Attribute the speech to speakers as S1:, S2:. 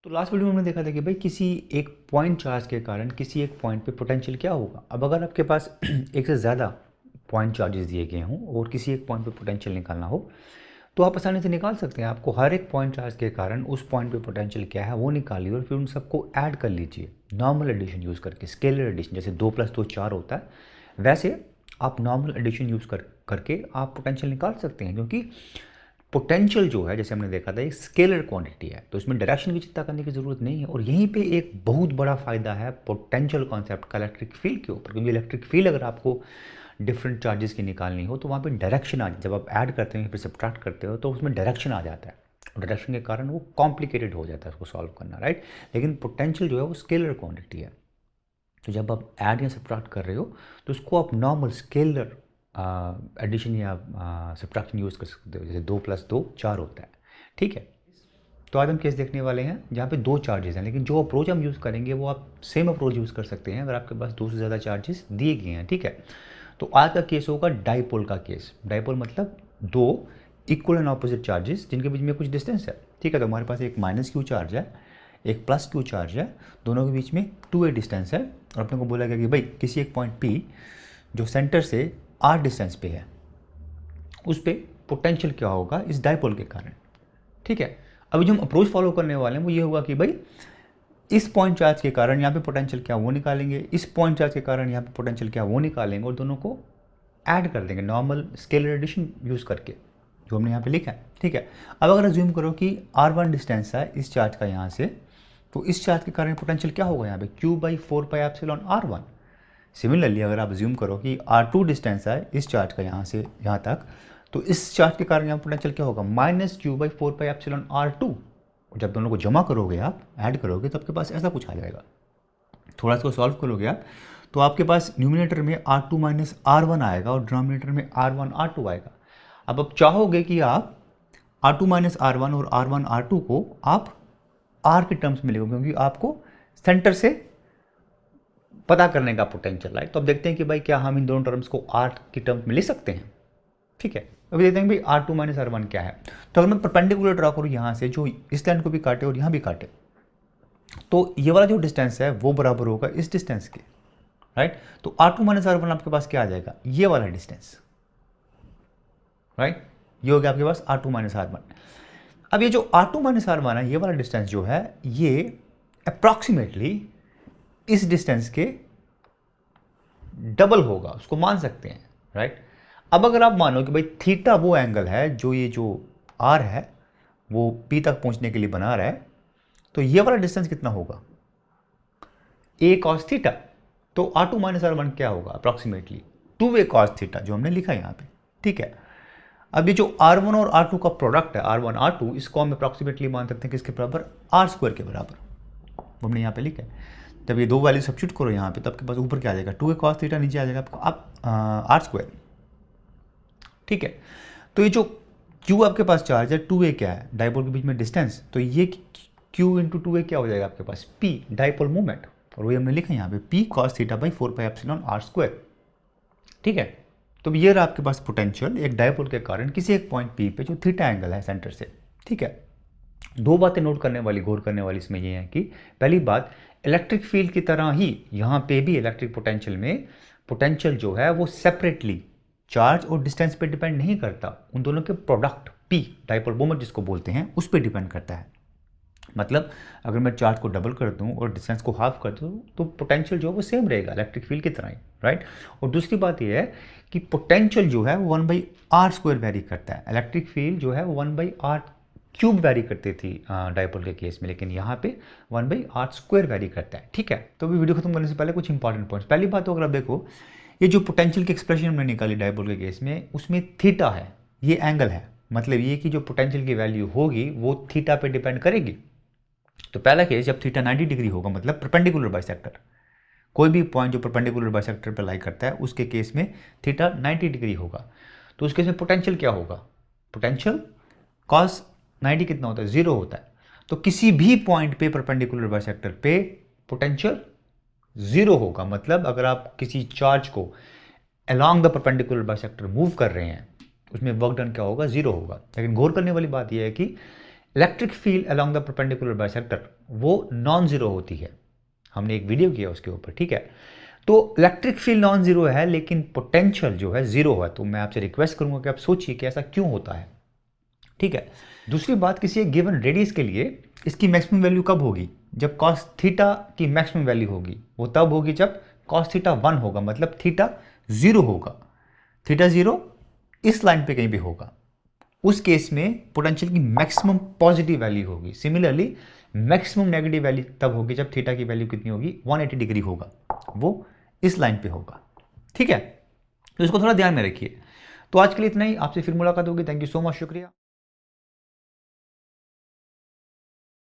S1: तो last video में हमने देखा था कि भाई किसी एक पॉइंट चार्ज के कारण किसी एक पॉइंट पे पोटेंशियल क्या होगा। अब अगर आपके पास एक से ज़्यादा पॉइंट चार्जेस दिए गए हों और किसी एक पॉइंट पे पोटेंशियल निकालना हो तो आप आसानी से निकाल सकते हैं। आपको हर एक पॉइंट चार्ज के कारण उस पॉइंट पे पोटेंशियल क्या है वो निकालिए और फिर उन सबको ऐड कर लीजिए नॉर्मल एडिशन यूज़ करके, स्केलर एडिशन। जैसे 2 + 2 4 होता है, वैसे आप नॉर्मल एडिशन यूज़ करके आप पोटेंशियल निकाल सकते हैं। क्योंकि पोटेंशियल जो है, जैसे हमने देखा था, एक स्केलर क्वांटिटी है, तो इसमें डायरेक्शन की चिंता करने की ज़रूरत नहीं है। और यहीं पे एक बहुत बड़ा फ़ायदा है पोटेंशियल कॉन्सेप्ट का इलेक्ट्रिक फील्ड के ऊपर, क्योंकि इलेक्ट्रिक फील्ड अगर आपको डिफरेंट चार्जेस की निकालनी हो तो वहाँ पे डायरेक्शन आ, जब आप ऐड करते हैं फिर सब्ट्रैक्ट करते हो तो उसमें डायरेक्शन आ जाता है और डायरेक्शन के कारण वो कॉम्प्लिकेटेड हो जाता है उसको सॉल्व करना, राइट। लेकिन पोटेंशियल जो है वो स्केलर क्वांटिटी है, तो जब आप ऐड या सब्ट्रैक्ट कर रहे हो तो उसको आप नॉर्मल स्केलर एडिशन या सब्ट्रैक्शन यूज़ कर सकते हो। जैसे 2 + 2 4 होता है, ठीक है। तो आज हम केस देखने वाले हैं जहाँ पे 2 चार्जेस हैं, लेकिन जो अप्रोच हम यूज़ करेंगे वो आप सेम अप्रोच यूज़ कर सकते हैं अगर आपके पास 2 से ज़्यादा चार्जेस दिए गए हैं, ठीक है। तो आज का केस होगा डाइपोल का केस। डाइपोल मतलब 2 इक्वल एंड ऑपोजिट चार्जेस जिनके बीच में कुछ डिस्टेंस है, ठीक है। तो हमारे पास एक -q चार्ज है, एक +q चार्ज है, दोनों के बीच में 2a डिस्टेंस है। और अपने को बोला गया कि भाई किसी एक पॉइंट P जो सेंटर से r डिस्टेंस पे है उस पर पोटेंशियल क्या होगा इस डाइपोल के कारण, ठीक है। अभी जो हम अप्रोच फॉलो करने वाले हैं वो ये होगा कि भाई इस पॉइंट चार्ज के कारण यहाँ पे पोटेंशियल क्या वो निकालेंगे, इस पॉइंट चार्ज के कारण यहाँ पे पोटेंशियल क्या वो निकालेंगे और दोनों को ऐड कर देंगे नॉर्मल स्केलर एडिशन यूज़ करके, जो हमने यहाँ पे लिखा है, ठीक है। अब अगर अज्यूम करो कि r1 डिस्टेंस है इस चार्ज का यहाँ से, तो इस चार्ज के कारण पोटेंशियल क्या होगा यहाँ पे q/4πε r1। सिमिलरली अगर आप अज्यूम करो कि r2 डिस्टेंस है इस चार्ज का यहाँ से यहाँ तक, तो इस चार्ज के कारण यहाँ पोटेंशियल क्या होगा -q/4πε r2। जब दोनों को जमा करोगे आप ऐड करोगे तो आपके पास ऐसा कुछ आ जाएगा। थोड़ा सा सॉल्व करोगे आप तो आपके पास न्यूमिनेटर में r2 - r1 आएगा और डिनोमिनेटर में r1 r2 आएगा। अब आप चाहोगे कि आप r2 - r1 और r1 r2 को आप r के टर्म्स में लिखो, क्योंकि आपको सेंटर से पता करने का पोटेंशियल, राइट। तो अब देखते हैं कि भाई क्या हम इन दोनों टर्म्स को r की टर्म्स में लिख सकते हैं, ठीक है। अभी देखते हैं भाई r2 - r1 क्या है। तो अगर मैं परपेंडिकुलर ड्रा करूँ यहाँ से जो इस लाइन को भी काटे और यहाँ भी काटे, तो ये वाला जो डिस्टेंस है वो बराबर होगा इस डिस्टेंस के, राइट। तो r2 - r1 आपके पास क्या आ जाएगा, ये वाला डिस्टेंस, राइट। ये हो गया आपके पास r2 - r1। अब ये जो r2 - r1 है, ये वाला डिस्टेंस जो है ये अप्रॉक्सीमेटली इस डिस्टेंस के डबल होगा, उसको मान सकते हैं, राइट। अब अगर आप मानो कि भाई थीटा वो एंगल है जो ये जो r है वो P तक पहुंचने के लिए बना रहा है, तो ये वाला डिस्टेंस कितना होगा a cos थीटा। तो r2 - r1 क्या होगा अप्रॉक्सीमेटली 2a cos थीटा, जो हमने लिखा है यहाँ पे, ठीक है। अब ये जो r1 और r2 का प्रोडक्ट है r1 r2, इसको हम अप्रॉक्सीमेटली मान सकते हैं कि इसके बराबर r² के बराबर, वो हमने यहाँ पे लिखा है। जब ये दो वैल्यू सब्स्टिट्यूट करो यहाँ पे तो आपके पास ऊपर क्या आ जाएगा 2a cos थीटा, नीचे आ जाएगा आपको r², ठीक है। तो ये जो q आपके पास चार्ज है 2a क्या है डाइपोल के बीच में डिस्टेंस, तो ये q × 2a क्या हो जाएगा आपके पास p डाइपोल मोमेंट, और वही हमने लिखा है यहाँ पे p cos θ/4πε r², ठीक है। तो ये रहा आपके पास पोटेंशियल एक डाइपोल के कारण किसी एक पॉइंट P पे जो थीटा एंगल है सेंटर से, ठीक है। दो बातें नोट करने वाली, गौर करने वाली इसमें ये है कि पहली बात, इलेक्ट्रिक फील्ड की तरह ही यहाँ पे भी इलेक्ट्रिक पोटेंशियल में पोटेंशियल जो है वो सेपरेटली चार्ज और डिस्टेंस पे डिपेंड नहीं करता, उन दोनों के प्रोडक्ट P डाइपोल मोमेंट जिसको बोलते हैं उस पर डिपेंड करता है। मतलब अगर मैं चार्ज को डबल कर दूं और डिस्टेंस को हाफ कर दूं तो पोटेंशियल जो है वो सेम रहेगा इलेक्ट्रिक फील्ड की तरह ही, राइट। और दूसरी बात ये है कि पोटेंशियल जो है वो 1/r² वेरी करता है। इलेक्ट्रिक फील्ड जो है वो 1/r³ वेरी करती थी डाइपोल के केस में, लेकिन यहाँ पे 1/r² वेरी करता है, ठीक है। तो अभी वीडियो खत्म करने से पहले कुछ इंपॉर्टेंट पॉइंट्स। पहली बात तो अगर आप देखो ये जो पोटेंशियल की एक्सप्रेशन हमने निकाली डाइपोल के केस में, उसमें थीटा है, ये एंगल है, मतलब ये कि जो पोटेंशियल की वैल्यू होगी वो थीटा पे डिपेंड करेगी। तो पहला केस जब थीटा 90 डिग्री होगा, मतलब परपेंडिकुलर बाइसेक्टर, कोई भी पॉइंट जो परपेंडिकुलर बाइसेक्टर पर लाई करता है उसके केस में थीटा 90 डिग्री होगा। तो उस केस में पोटेंशियल क्या होगा, पोटेंशियल cos 90 कितना होता है 0 होता है। तो किसी भी पॉइंट पे परपेंडिकुलर बाइसेक्टर पे पोटेंशियल 0 होगा, मतलब अगर आप किसी चार्ज को along the perpendicular bisector move कर रहे हैं उसमें वर्क डन क्या होगा 0 होगा। लेकिन गौर करने वाली बात यह है कि electric field along the perpendicular bisector वो नॉन जीरो होती है। हमने एक वीडियो किया उसके ऊपर, ठीक है। तो इलेक्ट्रिक फील्ड नॉन जीरो है लेकिन पोटेंशियल जो है जीरो है। तो मैं आपसे रिक्वेस्ट करूंगा कि आप सोचिए कि ऐसा क्यों होता है, ठीक है। दूसरी बात, किसी एक गिवन रेडियस के लिए इसकी मैक्सिमम वैल्यू कब होगी? जब कॉस थीटा की मैक्सिमम वैल्यू होगी वो तब होगी जब कॉस थीटा 1 होगा, मतलब थीटा 0 होगा। थीटा 0 इस लाइन पे कहीं भी होगा, उस केस में पोटेंशियल की मैक्सिमम पॉजिटिव वैल्यू होगी। सिमिलरली मैक्सिमम नेगेटिव वैल्यू तब होगी जब थीटा की वैल्यू कितनी होगी? 180 डिग्री होगा, वो इस लाइन पे होगा, ठीक है। तो इसको थोड़ा ध्यान में रखिए। तो आज के लिए इतना ही, आपसे फिर मुलाकात होगी। थैंक यू सो मच, शुक्रिया।